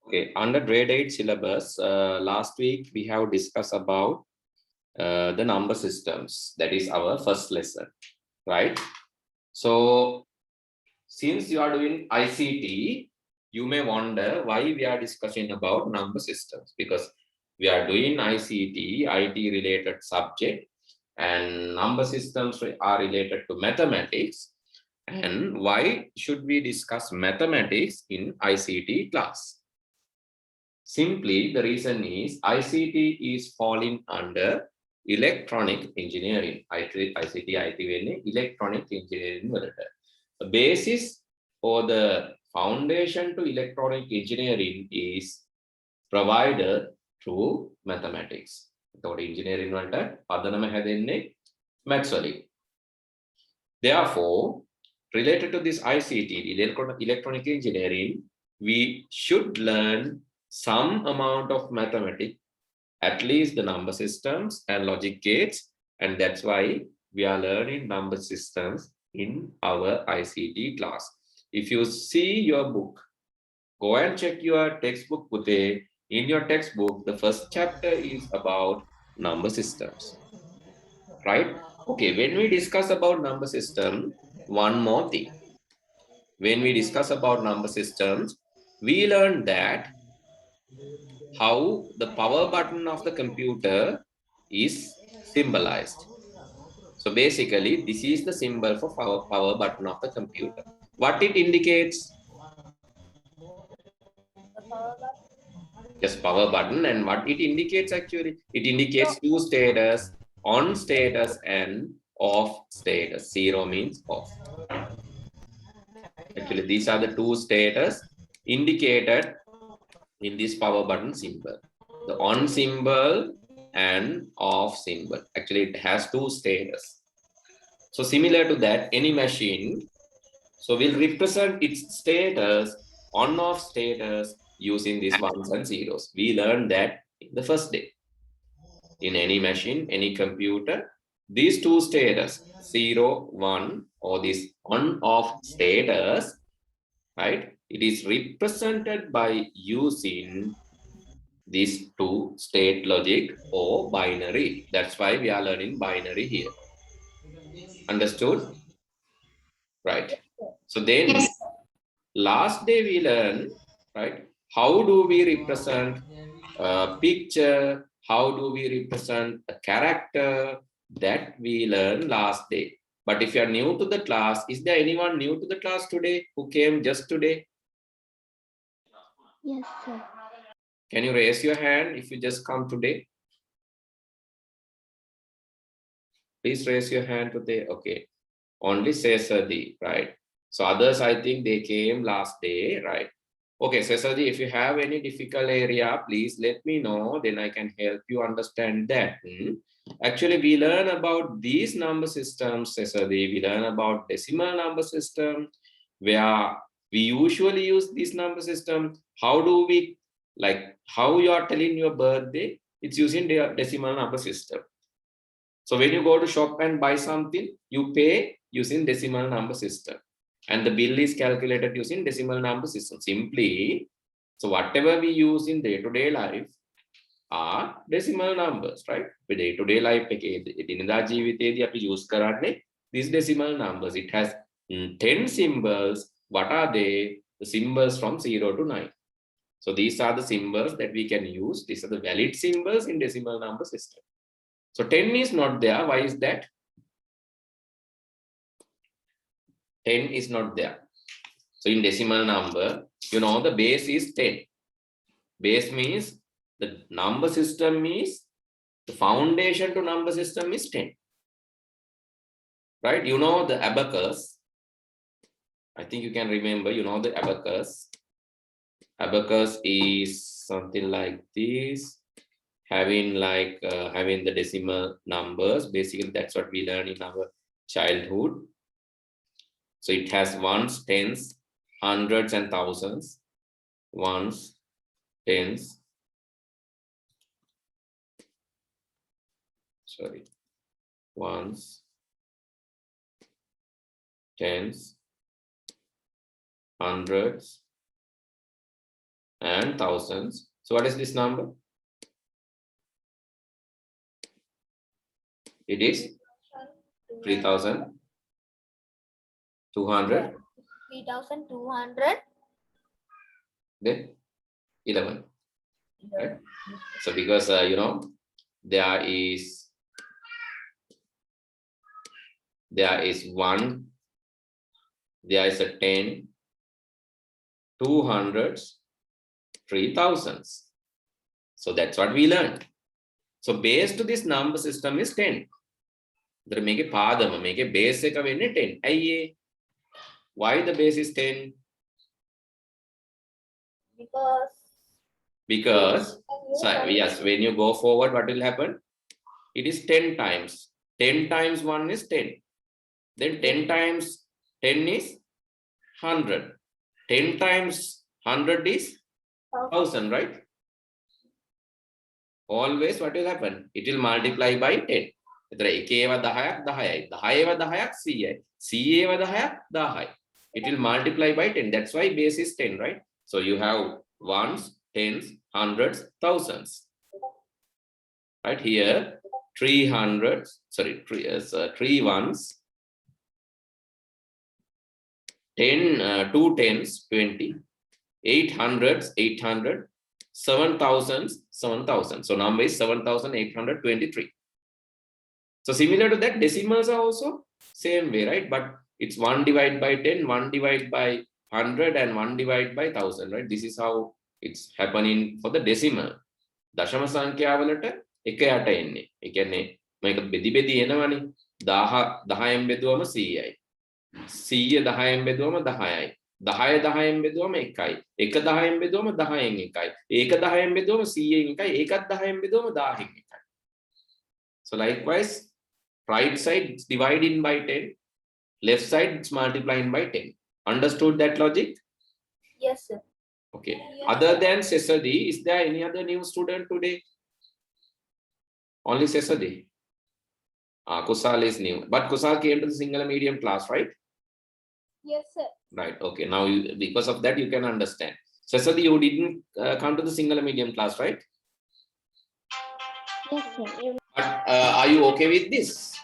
Okay, under grade 8 syllabus, last week we have discussed about the number systems. That is our first lesson, right? So, since you are doing ICT, you may wonder why we are discussing about number systems, because we are doing ICT, IT related subject, and number systems are related to mathematics. And why should we discuss mathematics in ICT class? Simply, the reason is ICT is falling under electronic engineering. ICT, IT වෙන්නේ electronic engineering වලට. The basis or the foundation to electronic engineering is provided through mathematics. එතකොට engineering වලට පදනම හැදෙන්නේ maths වලින්. Therefore, related to this ICT, electronic engineering, we should learn some amount of mathematics, at least the number systems and logic gates, and that's why we are learning number systems in our ICT class. If you see your book, go and check your textbook, Pute. In your textbook, the first chapter is about number systems, right? Okay, when we discuss about number system, one more thing. When we discuss about number systems, we learn that how the power button of the computer is symbolized. So basically, this is the symbol for power button of the computer. What it indicates? Just power button, and what it indicates actually? It indicates two status, on status and off status. 0 means off. Actually, these are the two status indicated in this power button symbol. The on symbol and off symbol. Actually, it has two status. So similar to that, any machine, so will represent its status, on-off status, using these ones and zeros. We learned that in the first day. In any machine, any computer, these two status, 0, 1, or this on-off status, right? It is represented by using these two state logic or binary. That's why we are learning binary here. Understood? Right. So then last day we learned, right? How do we represent a picture? How do we represent a character? That we learned last day. But if you are new to the class, is there anyone new to the class today who came just today? Yes, sir. Can you raise your hand if you just come today? Please raise your hand today. Okay. Only Cesardi, right? So others, I think they came last day, right? Okay, Cesardi, if you have any difficult area, please let me know. Then I can help you understand that. Actually, we learn about these number systems, Cesardi. We learn about decimal number system, where we usually use this number system. How do we, like how you are telling your birthday? It's using the decimal number system. So when you go to shop and buy something, you pay using decimal number system. And the bill is calculated using decimal number system. Simply, so whatever we use in day-to-day life are decimal numbers, right? For day-to-day life, we use these decimal numbers. It has 10 symbols. What are they? The symbols from 0 to 9. So these are the symbols that we can use. These are the valid symbols in decimal number system. So 10 is not there. Why is that? 10 is not there. So in decimal number, you know, the base is 10. Base means the number system is, the foundation to number system is 10. Right? You know the abacus. I think you can remember, you know the abacus. Abacus is something like this, having like having the decimal numbers. Basically, that's what we learn in our childhood. So it has ones, tens, hundreds and thousands. Ones, tens, sorry, ones, tens, hundreds, and thousands. So what is this number? It is 3,200. 3,200. Then 11. Right? So because you know there is one, there is a 10, 200s, 3,000s. So that's what we learned. So base to this number system is 10. There make a padama, make a base එක වෙන්නේ 10. ඇයි? Why the base is 10? Because so, yes, when you go forward, what will happen? It is 10 times. 10 times 1 is 10. Then 10 times 10 is 100. 10 times 100 is 1,000, right? Always what will happen? It will multiply by 10. එතන 1 ඒවා 10ක් 10යි 10 ඒවා 10ක් 100යි 100 ඒවා 10ක් 1000යි. It will multiply by 10. That's why base is 10, right? So you have ones, tens, hundreds, thousands. Right here, 300s, sorry, three ones, 2 tens, 20, 800s, 800, 7,000s, 7,000. So number is 7,823. So similar to that, decimals are also same way, right? But it's 1 divided by 10, 1 divided by 100, and 1 divided by 1,000, right? This is how it's happening for the decimal. දශම සංඛ්‍යාවලට 1 යට එන්නේ. ඒ කියන්නේ මේක බෙදි බෙදි එනවනේ. 10න් බෙදුවම 100යි. 100 10න් බෙදුවම 10යි. 10 10න් බෙදුවම 1යි. 1 10න් බෙදුවම 10න් 1යි. 1 10න් බෙදුවම 100න් 1යි. ඒකත් 10න් බෙදුවම 1000න් 1යි. So likewise, right side it's dividing by 10, left side it's multiplying by 10. Understood that logic? Yes, sir. Okay. Yes. Other than Sesadi, is there any other new student today? Only Sesadi. Kusal is new, but Kusal came to the Sinhala medium class, right? Yes, sir. Right. Okay. Now, because of that, you can understand. Sesadi, you didn't come to the Sinhala medium class, right? Yes, sir. But are you okay with this?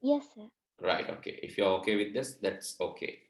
Yes, sir. Right. Okay. If you're okay with this, that's okay.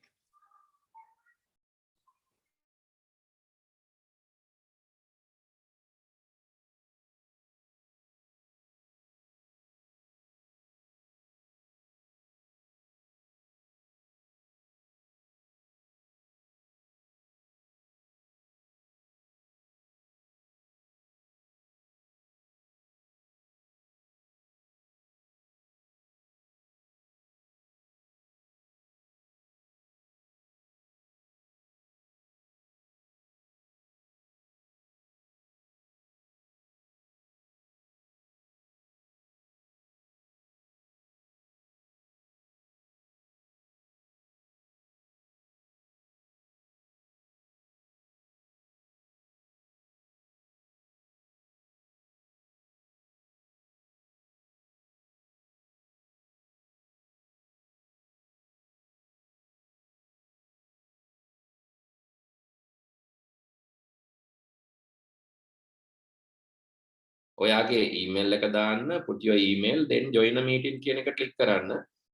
ඔයාගේ email එක දාන්න, put your email, then join a meeting කියන එක click කරන්න.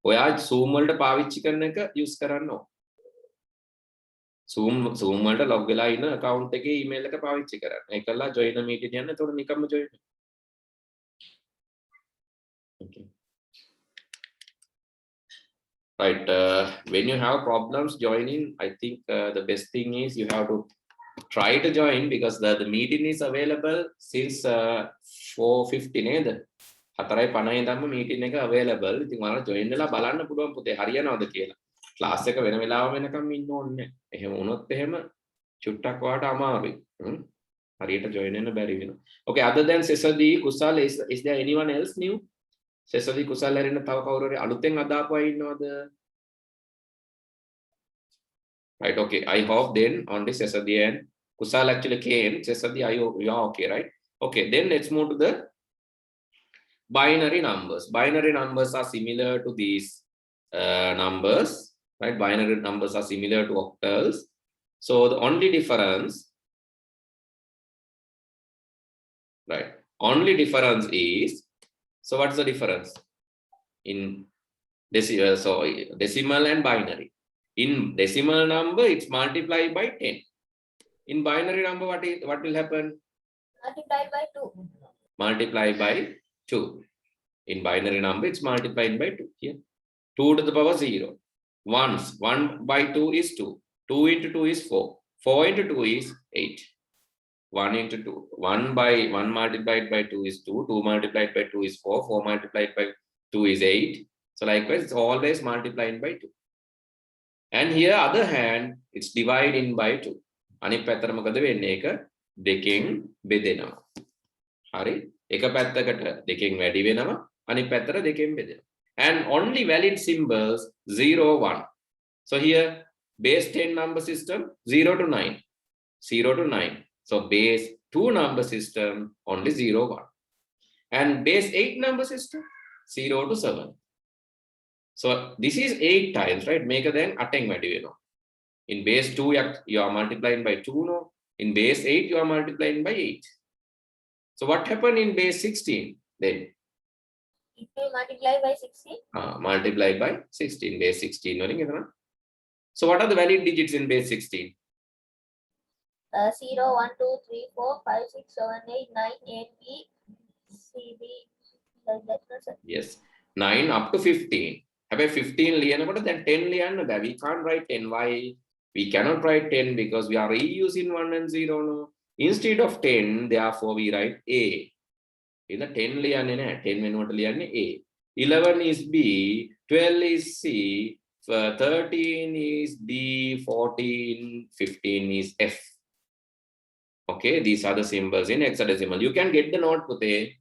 ඔයා Zoom වලට පාවිච්චි කරන එක use කරන්න ඕන. Zoom වලට log වෙලා ඉන්න account එකේ email එක පාවිච්චි කරන්න. ඒකලා join a meeting යන්න. එතකොට නිකම්ම join. Okay. Right. When you have problems joining, I think the best thing is you have to try to join, because the meeting is available since 4:50 නේද? 4:50 ඉඳන්ම meeting එක available. ඉතින් ඔයාලා join වෙලා බලන්න පුළුවන් පුතේ හරියනවද කියලා. class එක වෙන වෙලාව වෙනකම් ඉන්න ඕනේ නැහැ. එහෙම වුණොත් එහෙම චුට්ටක් වාට අමාරුයි. හරියට join වෙන්න බැරි වෙනවා. Okay, other than Sesadi, Kusal, is there anyone else new? Sesadi, Kusal හැරෙන්න තව කවුරු හරි අලුතෙන් අදාපු අය ඉන්නවද? Right, okay. I hope then only Sesadi and Kusal actually came. Sesadi, you are okay, right? Okay, then let's move to the binary numbers. Binary numbers are similar to these numbers, right? Binary numbers are similar to octals. So the only difference right? Only difference is, so what's the difference in decimal and binary? In decimal number, it's multiplied by 10. In binary number, what will happen? Multiplied by 2. Multiply by 2. In binary number, it's multiplied by 2 here. 2 to the power 0. Once 1 by 2 is 2. 2 into 2 is 4. 4 into 2 is 8. 1 into 2. 1 by 1 multiplied by 2 is 2. 2 multiplied by 2 is 4. 4 multiplied by 2 is 8. So likewise, it's always multiplied by 2. And here, other hand, it's dividing by 2. අනිත් පැත්තට මොකද වෙන්නේ? ඒක දෙකෙන් බෙදෙනවා. හරි? එක පැත්තකට දෙකෙන් වැඩි වෙනවා. අනිත් පැත්තට දෙකෙන් බෙදෙනවා. And only valid symbols 0, 1. So here, base 10 number system 0 to 9. 0 to 9. So base 2 number system only 0, 1. And base 8 number system 0 to 7. So this is 8 times, right? Make a then attend value. In base 2, you are multiplying by 2, no? In base 8, you are multiplying by 8. So what happened in base 16 then? It will multiply by 16. Multiply by 16, base 16. So what are the valid digits in base 16? 0, 1, 2, 3, 4, 5, 6, 7, 8, 9, 8, B, C, D. Like that, no, sir? Yes, 9 up to 15. Have a 15 ලියනකොට then 10 ලියන්න බෑ. We can't write 10. Why? We cannot write 10 because we are reusing 1 and 0. No? Instead of 10, therefore we write A. In the 10 ලියන්නේ නැහැ. 10 වෙනුවට ලියන්නේ A. 11 is B, 12 is C, 13 is D, 14, 15 is F. Okay, these are the symbols in hexadecimal. You can get the note, Pute,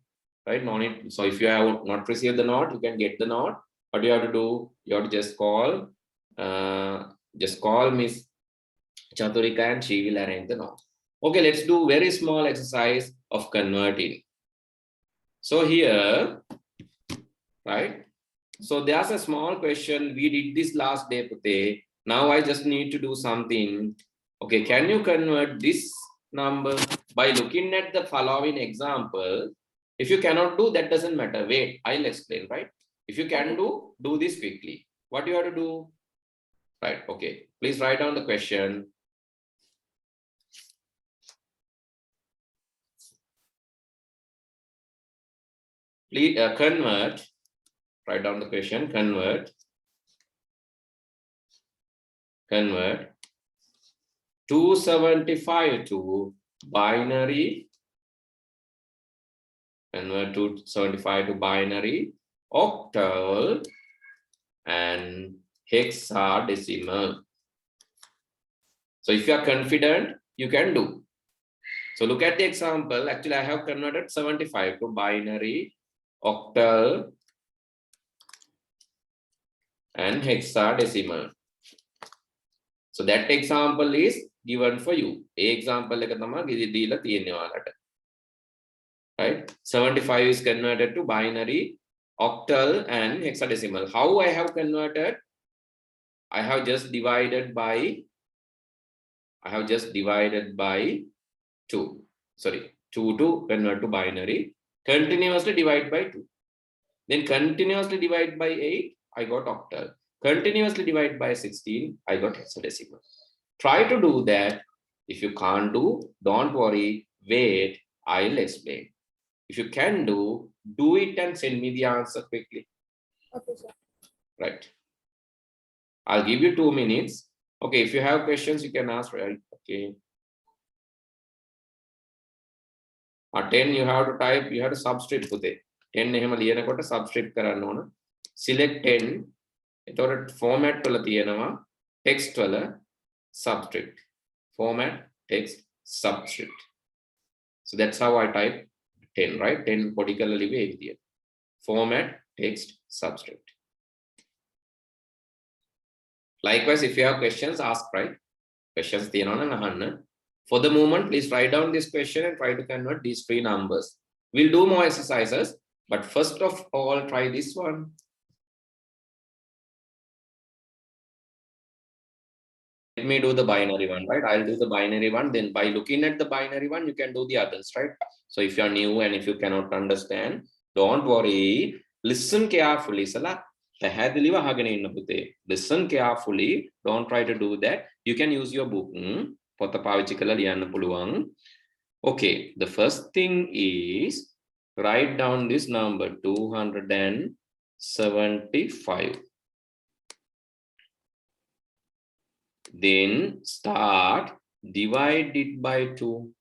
right? No need. So if you have not received the note, you can get the note. What you have to do? You have to just call Miss Chaturika and she will arrange the note. Okay, let's do very small exercise of converting. So here, right? So there's a small question. We did this last day, Pute. Now I just need to do something. Okay, can you convert this number by looking at the following example? If you cannot do, that doesn't matter. Wait, I'll explain, right? If you can do this quickly. What you have to do? Right, okay. Please write down the question. Please convert. Write down the question. Convert 275 to binary. Convert 275 to binary, octal, and hexadecimal. So if you are confident, you can do. So look at the example. Actually, I have converted 75 to binary, octal, and hexadecimal. So that example is given for you. Example right? 75 is converted to binary, octal, and hexadecimal. How I have converted? I have just divided by 2. Sorry, 2 to convert to binary. Continuously divide by 2. Then continuously divide by 8, I got octal. Continuously divide by 16, I got hexadecimal. Try to do that. If you can't do, don't worry. Wait, I'll explain. If you can do it and send me the answer quickly. Okay, sir. Right. I'll give you 2 minutes. Okay, if you have questions, you can ask, right? Okay. 10, you have to type, you have to subscript with it. 10 එහෙම ලියනකොට subscript කරන්න ඕන. Select 10. එතකොට format වල තියෙනවා text වල subscript. Format text subscript. So that's how I type 10, right? 10 particularly way. Format text subscript. Likewise, if you have questions, ask, right? Questions තියෙනවා නම් අහන්න. For the moment, please write down this question and try to convert these 3 numbers. We'll do more exercises, but first of all, try this one. me do the binary one, right? I'll do the binary one. Then by looking at the binary one, you can do the others, right? So if you're new and if you cannot understand, don't worry. Listen carefully. Listen carefully. Don't try to do that. You can use your book. Okay, the first thing is write down this number 275. Then start divide it by 2.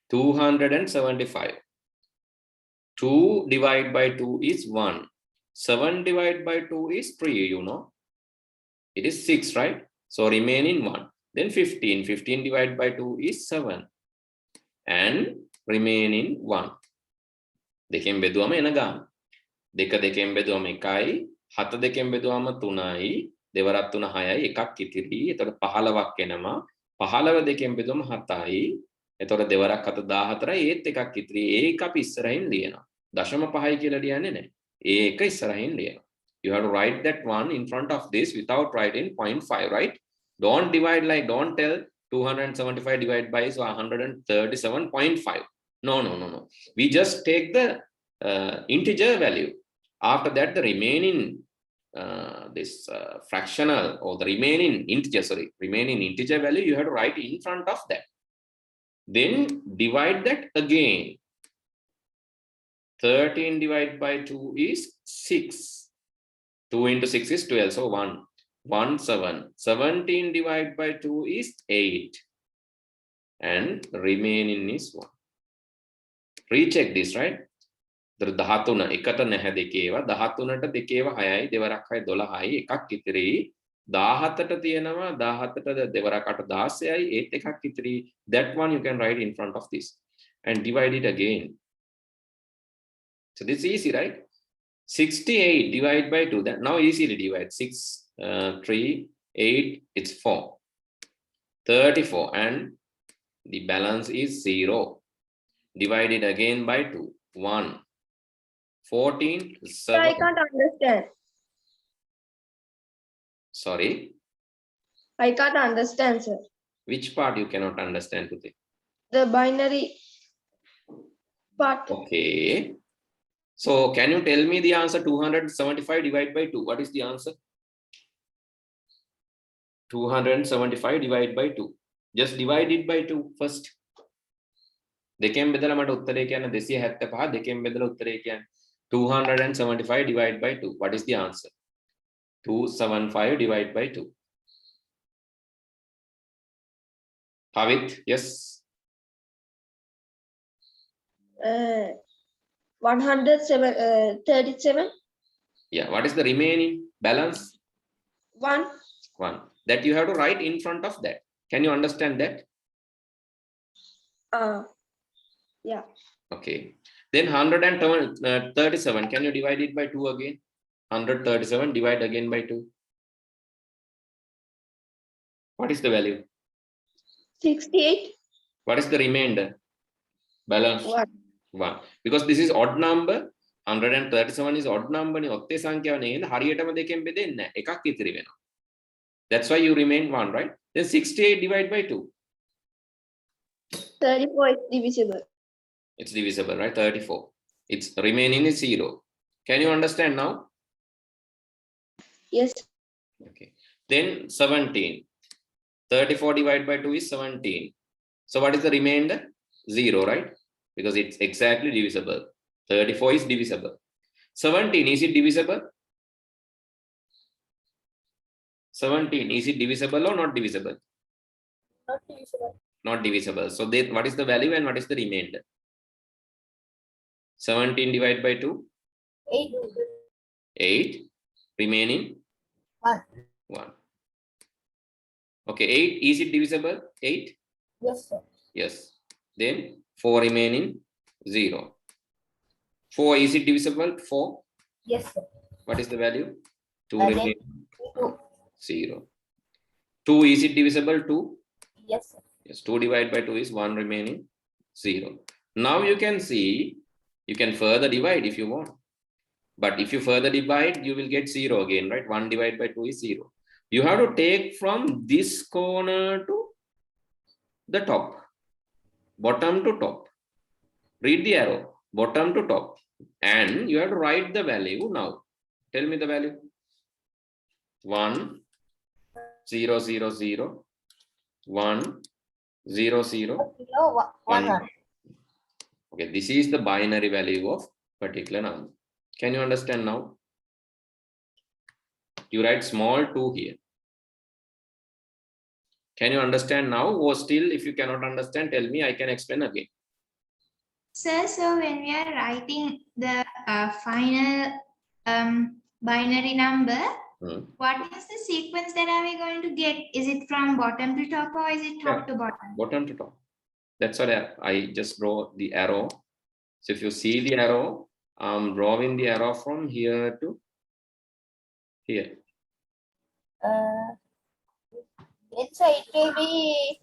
275. 2 divided by 2 is 1. 7 divided by 2 is 3, you know. It is 6, right? So remaining 1. Then 15. 15 divided by 2 is 7. And remaining 1. දෙකෙන් බෙදුවම එන ගාන. දෙක දෙකෙන් බෙදුවම 1යි, 7 දෙකෙන් බෙදුවම 3යි, දෙවරක් 3 6යි, එකක් ඉතිරි. එතකොට 15ක් එනවා. 15 දෙකෙන් බෙදුවම 7යි. එතකොට දෙවරක් 7 14යි, ඒත් එකක් ඉතිරි. ඒක අපි ඉස්සරහින් ලියනවා. දශම 5යි කියලා ලියන්නේ නැහැ. ඒක ඉස්සරහින් ලියනවා. You have to write that one in front of this without writing 0.5, right? Don't divide like, don't tell 275 divided by 137.5. No. We just take the integer value. After that, the remaining fractional or the remaining integer value, you have to write in front of that. Then divide that again. 13 divided by 2 is 6. 2 into 6 is 12. So 1, 1, 7. 17 divided by 2 is 8. And remaining is 1. Recheck this, right? 13 එකට නැහැ දෙකේවා 13ට දෙකේවා 6යි දෙවරක් 6 12යි එකක් ඉතිරි 17ට තියෙනවා 17ට දෙවරක් 8 16යි ඒත් එකක් ඉතිරි. That one you can write in front of this and divide it again. So this is easy, right? 68 divided by 2. That now easily divide. 6 3 8 it's 4. 34 and the balance is 0. Divided again by 2. 1. 14. 7. I can't understand. Sorry. I can't understand, sir. Which part you cannot understand today? The binary part. Okay. So can you tell me the answer? 275 divided by 2. What is the answer? 275 divided by 2. Just divide it by 2 first. දෙකෙන් බෙදලා මට උත්තරේ කියන්න 275 දෙකෙන් බෙදලා උත්තරේ කියන්න 275 divided by 2. What is the answer? 275 divided by 2. Pavit, yes. 137. Yeah, what is the remaining balance? 1. 1. That you have to write in front of that. Can you understand that? Yeah. Okay. Then 137. Can you divide it by 2 again? 137 divide again by 2. What is the value? 68. What is the remainder? Balance? 1. 1. Because this is odd number. 137 is odd number. ඔත්තේ සංඛ්‍යාව නෙවෙයි හරියටම දෙකෙන් බෙදෙන්නේ නැහැ. එකක් ඉතිරි වෙනවා. That's why you remain 1, right? Then 68 divided by 2. 34 is divisible. It's divisible, right? 34. It's remaining is 0. Can you understand now? Yes. Okay. Then 17. 34 divided by 2 is 17. So what is the remainder? 0, right? Because it's exactly divisible. 34 is divisible. 17, is it divisible? 17, is it divisible or not divisible? Not divisible. Not divisible. So what is the value and what is the remainder? 17 divided by 2? 8. 8. Remaining? 1. 1. Okay, 8, is it divisible? 8? Yes, sir. Yes. Then 4 remaining? 0. 4, is it divisible? 4? Yes, sir. What is the value? 2 Then remaining? 2. 0. 2, is it divisible? 2? Yes, sir. Yes, 2 divided by 2 is 1 remaining, 0. Now you can see, you can further divide if you want. But if you further divide, you will get 0 again, right? 1 divided by 2 is 0. You have to take from this corner to the top, bottom to top. Read the arrow, bottom to top. And you have to write the value now. Tell me the value. 1, 0, 0, 0, 1, 0, 0, 0, 1. 1. Okay, this is the binary value of particular number. Can you understand now? You write small 2 here. Can you understand now? Or still, if you cannot understand, tell me, I can explain again. Sir, so when we are writing the final binary number, what is the sequence that are we going to get? Is it from bottom to top or is it top to bottom? Bottom to top. That's what I just draw the arrow. So if you see the arrow, I'm drawing the arrow from here to here. Then sir, it will be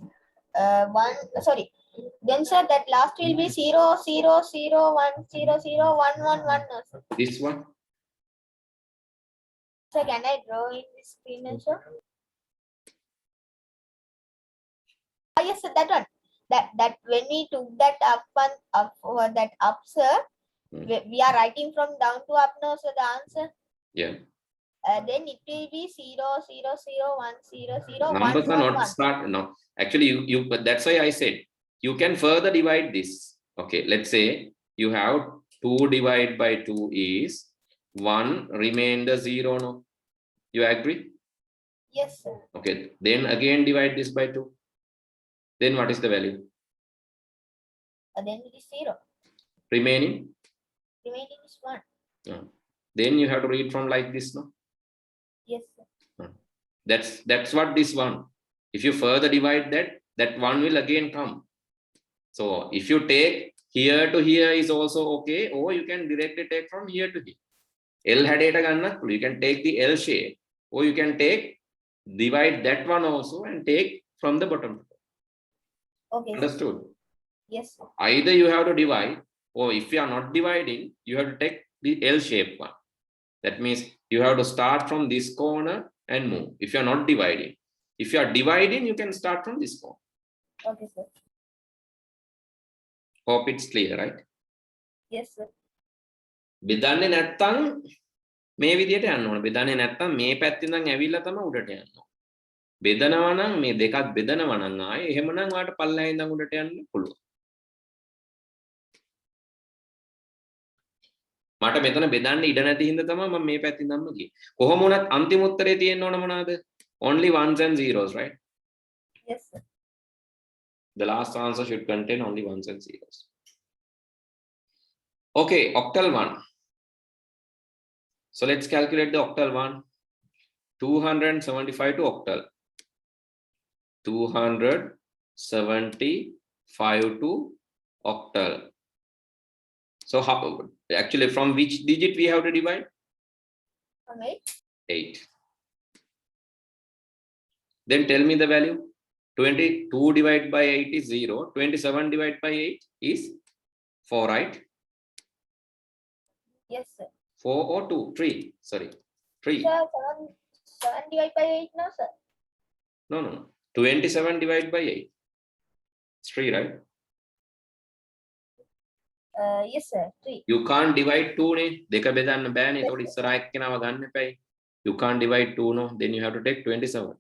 1. Sorry. Then sir, that last will be 0, 0, 0, 1, 0, 0, 1, 1, 1. Sir. This one. Sir, can I draw in this screen also? Ah, yes, sir, that one. That when we took that up, sir, we are writing from down to up now, sir, the answer. Yeah. Then it will be 0, 0, 0, 1, 0, 0, 1, Numbers 1, are not 1. start now. Actually, but that's why I said you can further divide this. Okay, let's say you have 2 divided by 2 is 1, remainder 0. No, you agree? Yes, sir. Okay, then again divide this by 2. Then what is the value? Then it is 0. Remaining? Remaining is 1. Then you have to read from like this, no? Yes, sir. That's what this one. If you further divide that 1 will again come. So if you take here to here is also okay, or you can directly take from here to here. L had you can take the L shape, or you can divide that one also and take from the bottom. Okay. Understood? Yes, sir. Either you have to divide, or if you are not dividing, you have to take the L shape one. That means you have to start from this corner and move. If you are not dividing, if you are dividing, you can start from this corner. Okay, sir. Hope it's clear, right? Yes, sir. බෙදන්නේ නැත්තම් මේ විදියට යන්න ඕන. බෙදන්නේ නැත්තම් මේ පැත්තෙන් ඉඳන් ඇවිල්ලා තමයි උඩට යන්න ඕන. බෙදනවා නම් මේ දෙකක් බෙදනවා නම් ආයේ එහෙමනම් ඔයාලට පල්ලෙහා ඉඳන් උඩට යන්න පුළුවන්. මට මෙතන බෙදන්න ඉඩ නැති හින්දා තමයි මම මේ පැත්තෙන් ඉඳන්ම ගියේ. කොහොම වුණත් අන්තිම උත්තරේ තියෙන්න ඕන මොනවාද? Only ones and zeros, right? Yes, sir. The last answer should contain only ones and zeros. Okay, octal one. So let's calculate the octal one. 275 to octal. 275 to octal. So how, actually from which digit we have to divide? From 8. 8. Then tell me the value. 22 divided by 8 is 0. 27 divided by 8 is 4, right? Yes, sir. 4 or 2? 3. Sorry. 3. Sir, 7 divided by 8 now, sir. No. 27 divided by 8. It's 3, right? Yes, sir. 3. You can't divide 2 ne. Deka bedanna bෑනේ. ඒතකොට ඉස්සරහා එක්කෙනාව ගන්න එපයි. You can't divide 2 no. Then you have to take 27.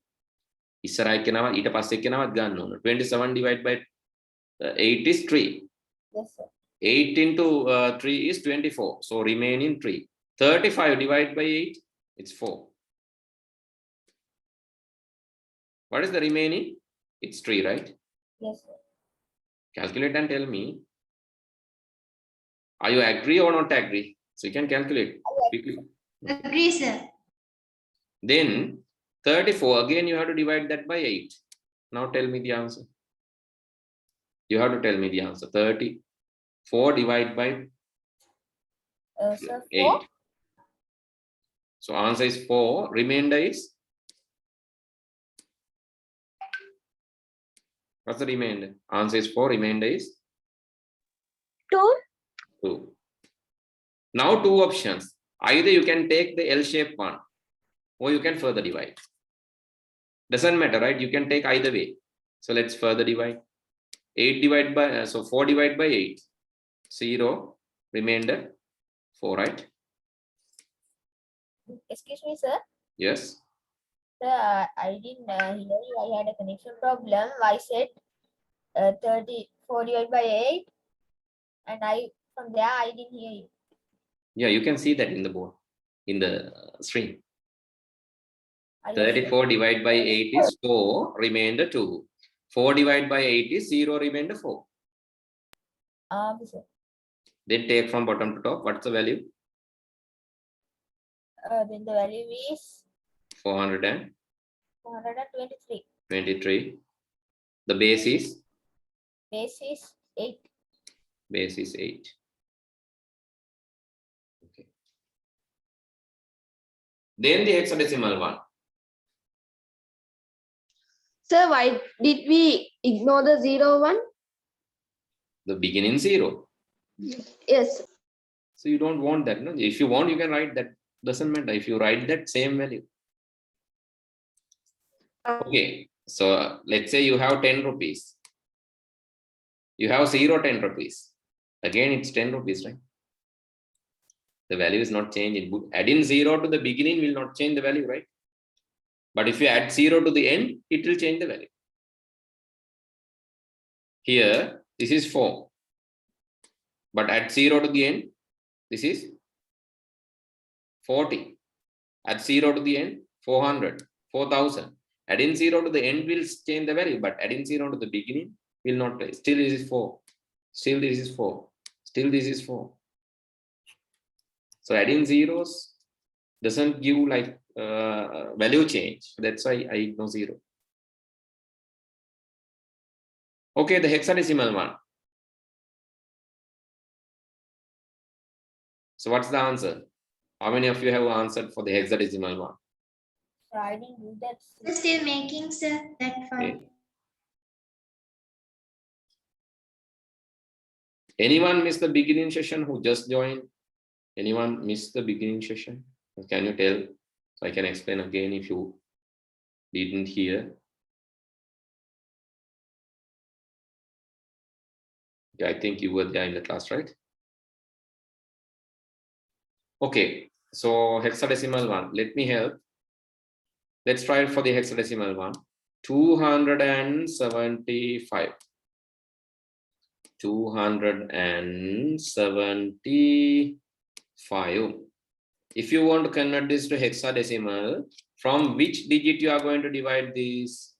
ඉස්සරහා එක්කෙනාව ඊට පස්සේ එක්කෙනාවත් ගන්න ඕන. 27 divided by 8 is 3. Yes, sir. 8 into 3 is 24. So remaining 3. 35 divided by 8, it's 4. What is the remaining? It's 3, right? Yes, sir. Calculate and tell me. Are you agree or not agree? So you can calculate quickly. Agree, sir. Then 34, again you have to divide that by 8. Now tell me the answer. You have to tell me the answer. 34 divided by Sir, 4. 8. So answer is 4. Remainder is? What's the remainder? Answer is 4. Remainder is? 2. 2. Now 2 options. Either you can take the L-shaped one, or you can further divide. Doesn't matter, right? You can take either way. So let's further divide. 8 divided by, so 4 divided by 8. 0, remainder 4, right? Excuse me, sir. Yes. Sir, I didn't hear you. I had a connection problem. I said 34 divided by 8. And from there, I didn't hear you. Yeah, you can see that in the board, in the screen. Yes, 34 divided by 8 is 4, remainder 2. 4 divided by 8 is 0, remainder 4. Sir. Then take from bottom to top. What's the value? Then the value is 423. 423. The base is? Base is 8. Base is 8. Okay. Then the hexadecimal one. Sir, why did we ignore the 0, 1? The beginning 0. Yes. So you don't want that. No? If you want, you can write that. Doesn't matter. If you write that same value. Okay. So let's say you have 10 rupees. You have 0, 10 rupees. Again, it's 10 rupees, right? The value is not changing. Adding 0 to the beginning will not change the value, right? But if you add 0 to the end, it will change the value. Here, this is 4. But add 0 to the end, this is 40. Add 0 to the end, 400, 4000. Adding 0 to the end will change the value, but adding 0 to the beginning will not play. Still this is 4. Still this is 4. Still this is 4. So adding zeros doesn't give like value change. That's why I ignore 0. Okay, the hexadecimal one. So what's the answer? How many of you have answered for the hexadecimal one? I didn't do that. We're still making, sir, that file. Okay. Anyone miss the beginning session who just joined? Anyone miss the beginning session? Can you tell? So I can explain again if you didn't hear. Yeah, I think you were there in the class, right? Okay, so hexadecimal one. Let me help. Let's try it for the hexadecimal one. 275. 275. If you want to convert this to hexadecimal, from which digit you are going to divide this?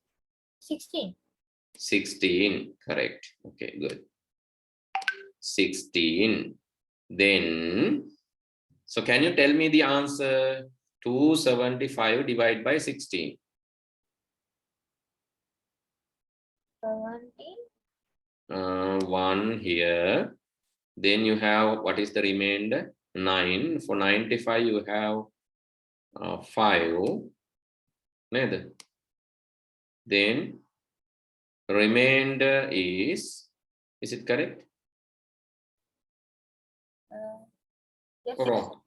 16. 16, correct. Okay, good. 16. Then, so can you tell me the answer? 275 divided by 16. 17. 1 here. Then you have, what is the remainder? 9. For 95, you have 5. Then remainder is it correct? Yes, Or wrong?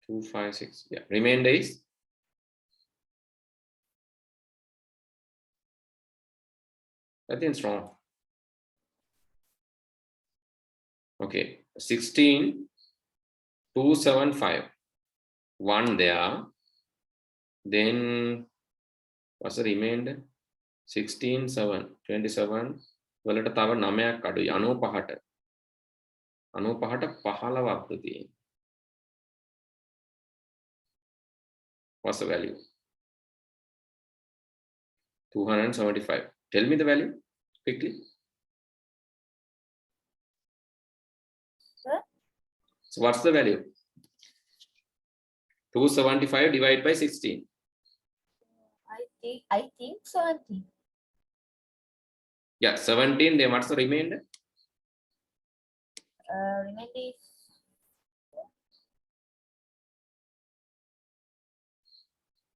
256. Yeah, remainder is I think it's wrong. Okay, 16, 275. 1 there. Then what's the remainder? 16, 7, 27. වලට තව 9ක් අඩුයි 95ට. 95ට 15ක් තියෙන්නේ. What's the value? 275. Tell me the value quickly. Sir? So what's the value? 275 divided by 16. I think 17. Yeah, 17. Then what's the remainder? Remainder is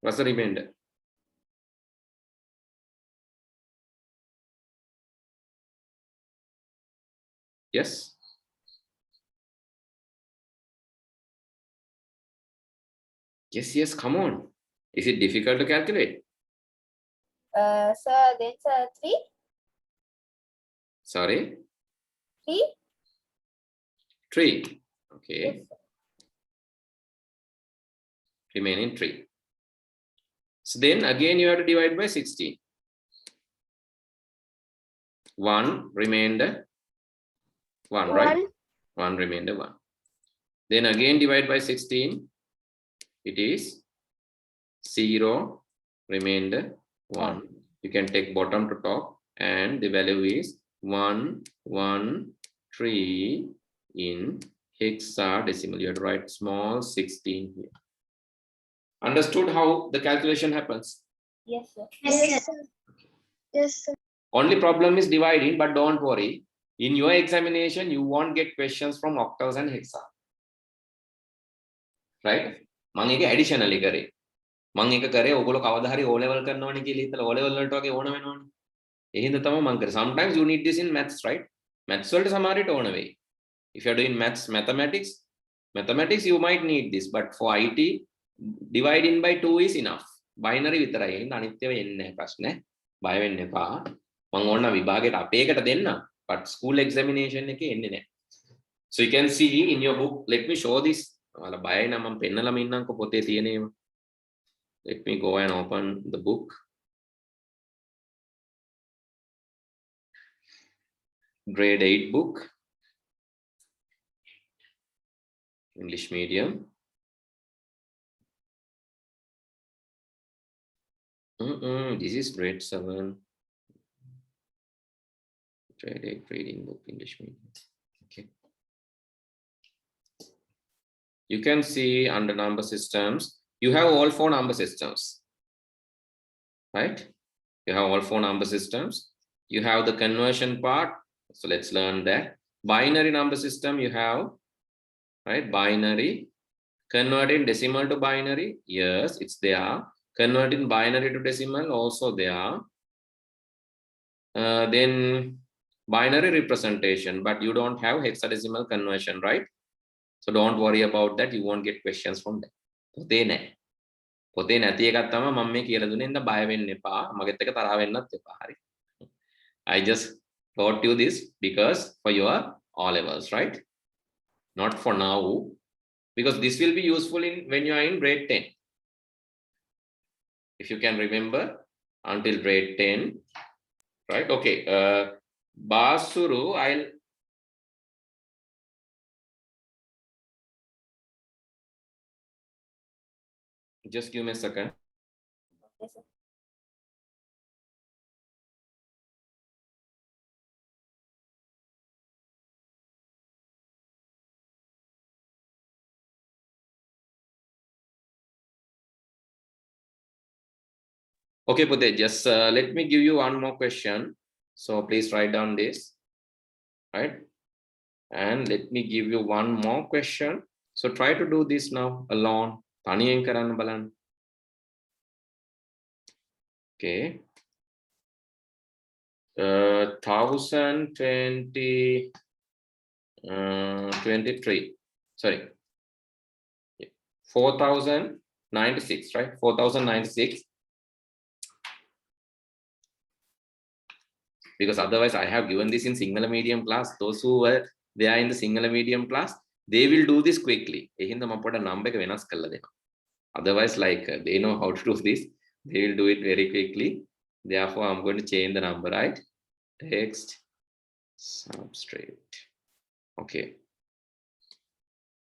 What's the remainder? Yes. Yes, come on. Is it difficult to calculate? Sir, then sir, 3? Sorry? 3? 3. Okay. Yes, sir. Remaining 3. So then again you have to divide by 16. 1 remainder 1, right? 1 remainder 1. Then again divide by 16. It is 0 remainder 1. You can take bottom to top and the value is 1, 1, 3 in hexadecimal. You have to write small 16 here. Understood how the calculation happens? Yes, sir. Yes, sir. Yes, sir. Only problem is dividing, but don't worry. In your examination, you won't get questions from octals and hexa. Right? මම ඒක additionally කරේ. මම ඒක කරේ ඔයගොල්ලෝ කවදා හරි O level කරනවනේ කියලා හිතලා O level වලට වගේ ඕන වෙනවනේ. ඒ හින්දා තමයි මම කරේ. Sometimes you need this in maths, right? Maths වලට සමහර විට ඕන වෙයි. If you are doing mathematics you might need this, but for IT dividing by 2 is enough. Binary විතරයි. ඒ හින්දා අනිත් ඒවා එන්නේ නැහැ ප්‍රශ්නේ. බය වෙන්න එපා. මම ඕන විභාගයට අපේ එකට දෙන්න, but school examination එකේ එන්නේ නැහැ. So you can see in your book, let me show this. ඔයාලා බයයි නම් මම පෙන්නලම ඉන්නම්කො පොතේ තියෙනේම. Let me go and open the book. Grade 8 book, English medium. This is grade 7. Grade 8 reading book, English medium. Okay. You can see under number systems, you have all 4 number systems, right? You have all 4 number systems. You have the conversion part. So let's learn that. Binary number system you have, right? Binary. Converting decimal to binary. Yes, it's there. Converting binary to decimal also there. Then binary representation, but you don't have hexadecimal conversion, right? So don't worry about that. You won't get questions from that. පොතේ නැහැ. පොතේ නැති එකක් තමයි මම මේ කියලා දුන්නේ. ඉතින් බය වෙන්න එපා. මගෙත් එක තරහ වෙන්නත් එපා. හරි. I just taught you this because for your O levels, right? Not for now, because this will be useful in when you are in grade 10. If you can remember until grade 10, right? Okay. Basuru, I'll just give me a second. Yes, sir. Okay, Pute, just let me give you one more question. So please write down this, right? And let me give you one more question. So try to do this now alone. තනියෙන් කරන්න බලන්න. Okay. 23. Sorry. 4096, right? 4096. Because otherwise I have given this in Sinhala medium class. Those who were there in the Sinhala medium class, they will do this quickly. Otherwise, like they know how to do this, they will do it very quickly. Therefore, I'm going to change the number, right? Text substrate. Okay.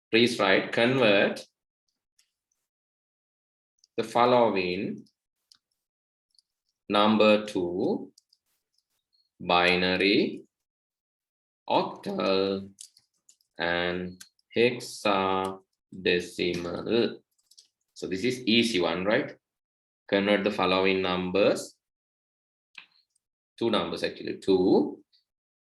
Please write, convert the following number to binary, octal, and hexadecimal. So this is easy one, right? Convert the following numbers, 2 numbers actually, 2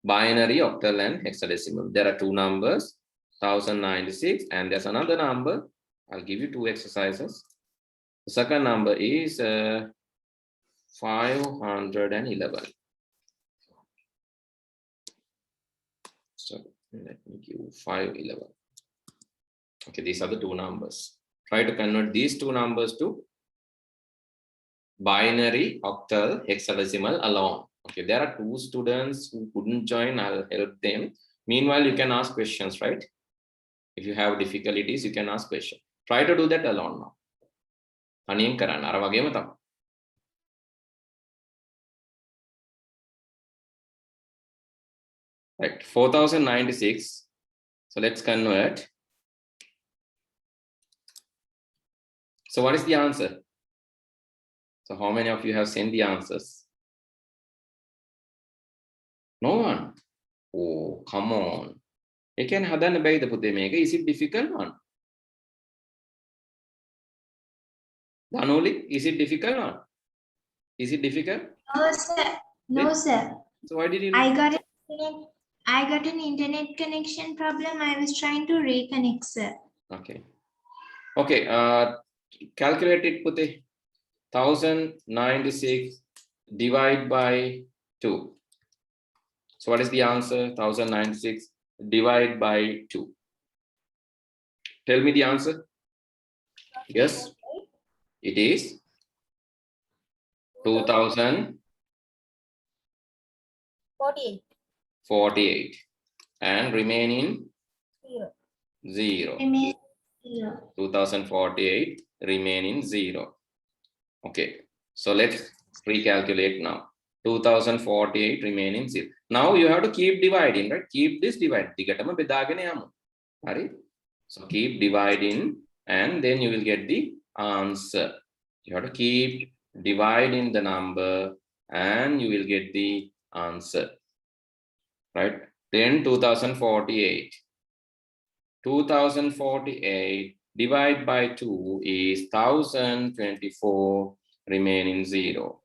binary, octal, and hexadecimal. There are 2 numbers, 1096, and there's another number. I'll give you 2 exercises. The second number is 511. So let me give 511. Okay, these are the 2 numbers. Try to convert these 2 numbers to binary, octal, hexadecimal alone. Okay, there are 2 students who couldn't join. I'll help them. Meanwhile, you can ask questions, right? If you have difficulties, you can ask questions. Try to do that alone now. Taniyen karanna අර වගේම තමයි. Right, 4096. So let's convert. So what is the answer? So how many of you have sent the answers? No one. Oh, come on. ඒ කියන්නේ හදන්න බැයිද පුතේ මේක? Is it difficult one? Dhanoli, is it difficult one? Is it difficult? No, sir. No, sir. So why did you? I got an internet connection problem. I was trying to reconnect, sir. Okay. Okay. Calculate it, Pute. 1096 divide by 2. So what is the answer? 1096 divide by 2. Tell me the answer. Yes. It is 2048 and remaining 0. Remain 0. 2048 remaining 0. Okay, so let's recalculate now. 2048 remaining 0. Now you have to keep dividing, right? Keep this divide. So keep dividing and then you will get the answer. You have to keep dividing the number and you will get the answer. Right? Then 2048. 2048 divided by 2 is 1024 remaining 0.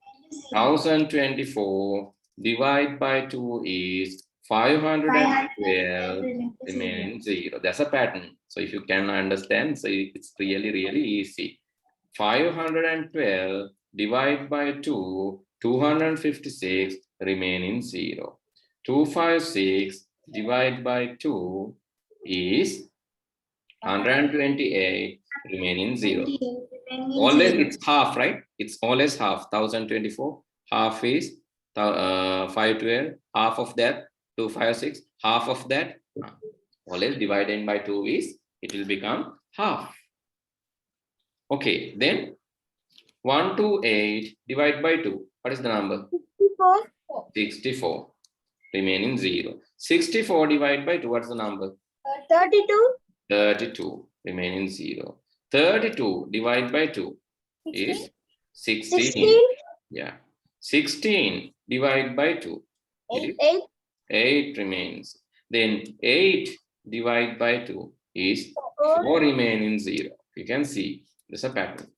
1024 divided by 2 is 512 remaining 0. That's a pattern. So if you can understand, so it's really easy. 512 divided by 2, 256 remaining 0. 256 divided by 2 is 128 remaining 0. Always it's half, right? It's always half. 1024 half is 512, half of that 256, half of that. Always divided by 2 is it will become half. Okay, then 128 divided by 2. What is the number? 64 remaining 0. 64 divided by 2. What's the number? 32. 32 remaining 0. 32 divided by 2 is 16. Yeah. 16 divided by 2. 8 remains. Then 8 divided by 2 is 4 remaining 0. You can see there's a pattern.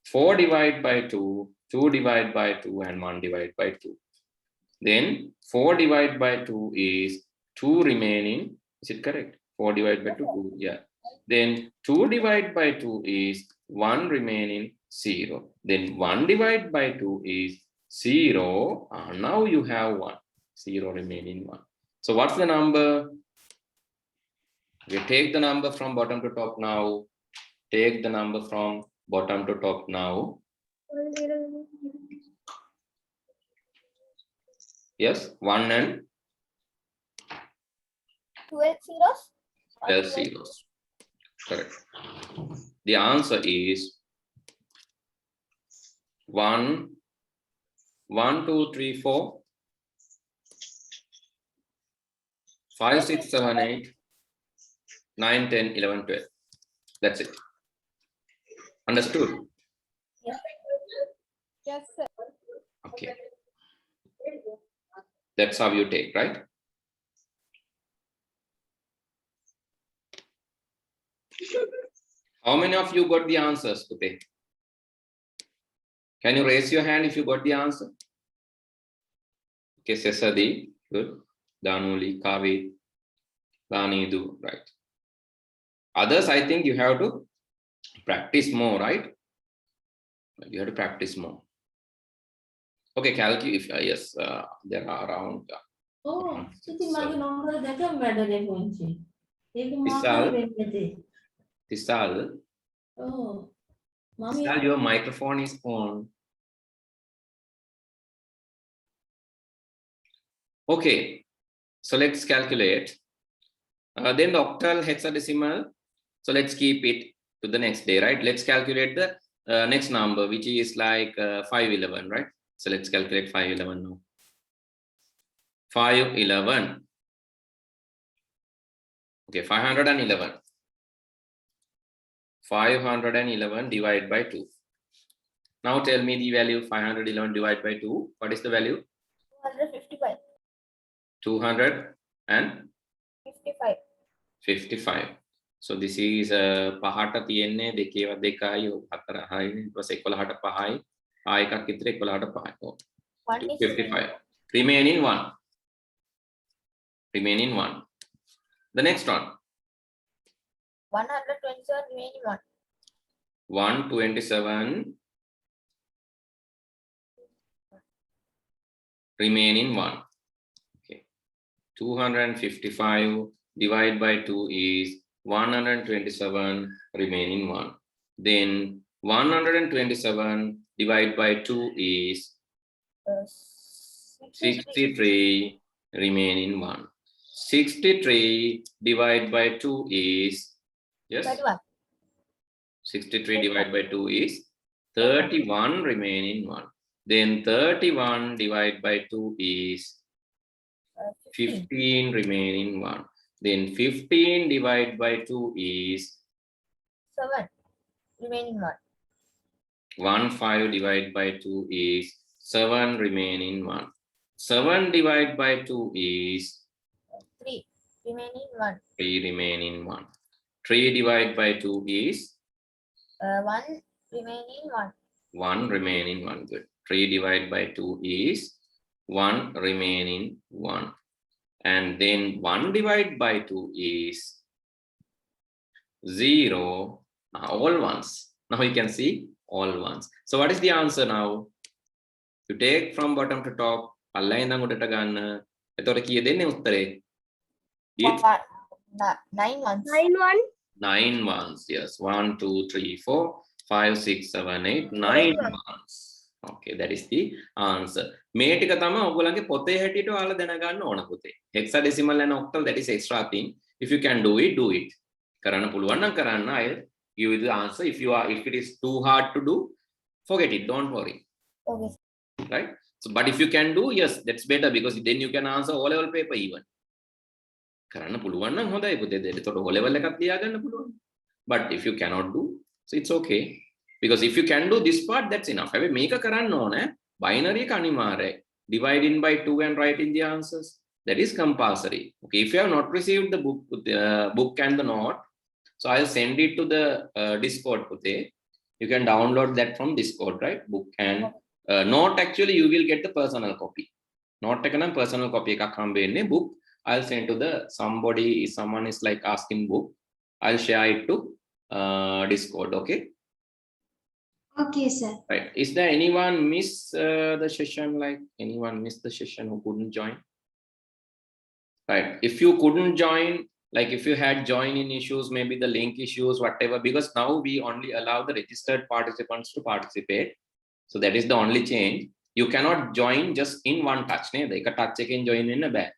4 divided by 2, 2 divided by 2, and 1 divided by 2. Then 4 divided by 2 is 2 remaining. Is it correct? 4 divided by 2, 2. Yeah. Then 2 divided by 2 is 1 remaining 0. Then 1 divided by 2 is 0. Now you have 1. 0 remaining 1. So what's the number? We take the number from bottom to top now. Take the number from bottom to top now. Yes, 1 and 12 zeros. 12 zeros. Correct. The answer is 1, 1, 2, 3, 4, 5, 6, 7, 8, 9, 10, 11, 12. That's it. Understood? Yes, sir. Okay. That's how you take, right? How many of you got the answers today? Can you raise your hand if you got the answer? Okay, Sesadi, good. Danuli, Kavi, Danidu, right. Others, I think you have to practice more, right? You have to practice more. Okay, calculate. If yes, there are around. Oh, ඉතින් මගේ number දෙක වැඩ දෙපොන්චි. ඒක Tisal. මොකක්ද වෙන්නේ? Tisal, Oh. Tisal, your microphone is on. Okay, so let's calculate. Then the octal hexadecimal. So let's keep it to the next day, right? Let's calculate the next number, which is like 511, right? So let's calculate 511 now. 511. Okay, 511. 511 divided by 2. Now tell me the value 511 divided by 2. What is the value? 255. 255. So this is පහට තියෙන්නේ දෙකේව දෙකයි හතර හයි ඊට පස්සේ 11ට 5යි ආයෙකක් විතර 11ට 5යි. 255. Remaining 1. Remaining 1. The next one. 127 remaining 1. 127 remaining 1. Okay. 255 divided by 2 is 127 remaining 1. Then 127 divided by 2 is 63 remaining 1. 63 divided by 2 is, yes, 31. 63 divided by 2 is 31 remaining 1. Then 31 divided by 2 is 15 remaining 1. Then 15 divided by 2 is 7 remaining 1. 15 divided by 2 is 7 remaining 1. 7 divided by 2 is 3 remaining 1. 3 remaining 1. 3 divided by 2 is 1 remaining 1. 1 remaining 1. Good. 3 divided by 2 is 1 remaining 1. And then 1 divided by 2 is 0. All ones. Now you can see all ones. So what is the answer now? You take from bottom to top. පල්ලෙන් ඉඳන් උඩට ගන්න. එතකොට කීය දෙන්නේ උත්තරේ? 9 ones. 9 ones. Yes. 1, 2, 3, 4, 5, 6, 7, 8, 9 ones. Okay, that is the answer. මේ ටික තමයි ඔයගොල්ලන්ගේ පොතේ හැටියට ඔයාලා දැනගන්න ඕන පුතේ. Hexadecimal and octal, that is extra thing. If you can do it, do it. කරන්න පුළුවන් නම් කරන්න. I'll give you the answer. If it is too hard to do, forget it. Don't worry. Okay. Right? So, but if you can do, yes, that's better because then you can answer O level paper even. කරන්න පුළුවන් නම් හොඳයි පුතේ. එතකොට O level එකක් ලියා ගන්න පුළුවන්. But if you cannot do, so it's okay. Because if you can do this part, that's enough. හැබැයි මේක කරන්න ඕනේ. Binary එක අනිවාර්යයි. Dividing by 2 and writing the answers. That is compulsory. Okay, if you have not received the book and the note, so I'll send it to the Discord putte. You can download that from Discord, right? Book and note, actually you will get the personal copy. Note එක නම් personal copy එකක් හම්බ වෙන්නේ. Book I'll send to the someone is like asking book. I'll share it to Discord. Okay. Okay, sir. Right. Is there anyone miss the session? Like anyone miss the session who couldn't join? Right. If you couldn't join, like if you had join-in issues, maybe the link issues, whatever, because now we only allow the registered participants to participate. So that is the only change. You cannot join just in one touch. They can touch again join in a bag.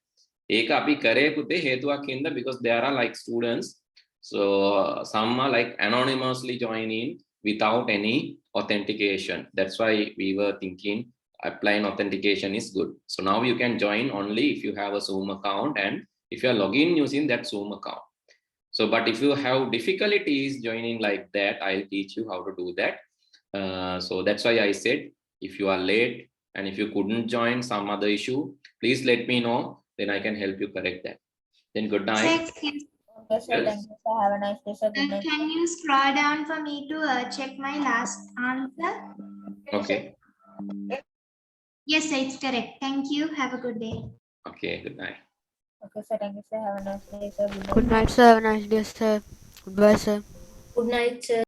Because there are like students. So some are like anonymously joining without any authentication. That's why we were thinking applying authentication is good. So now you can join only if you have a Zoom account and if you are logging using that Zoom account. So, but if you have difficulties joining like that, I'll teach you how to do that. So that's why I said, if you are late and if you couldn't join some other issue, please let me know. Then I can help you correct that. Then good night. Okay, sir. Yes. Thank you, sir. Have a nice day, sir. Good night. Can you scroll down for me to check my last answer? Okay. Yes, sir, it's correct. Thank you. Have a good day. Okay. Good night. Okay, sir. Thank you, sir. Have a nice day, sir. Good night, sir. Have a nice day, sir. Goodbye, sir. Good night, sir.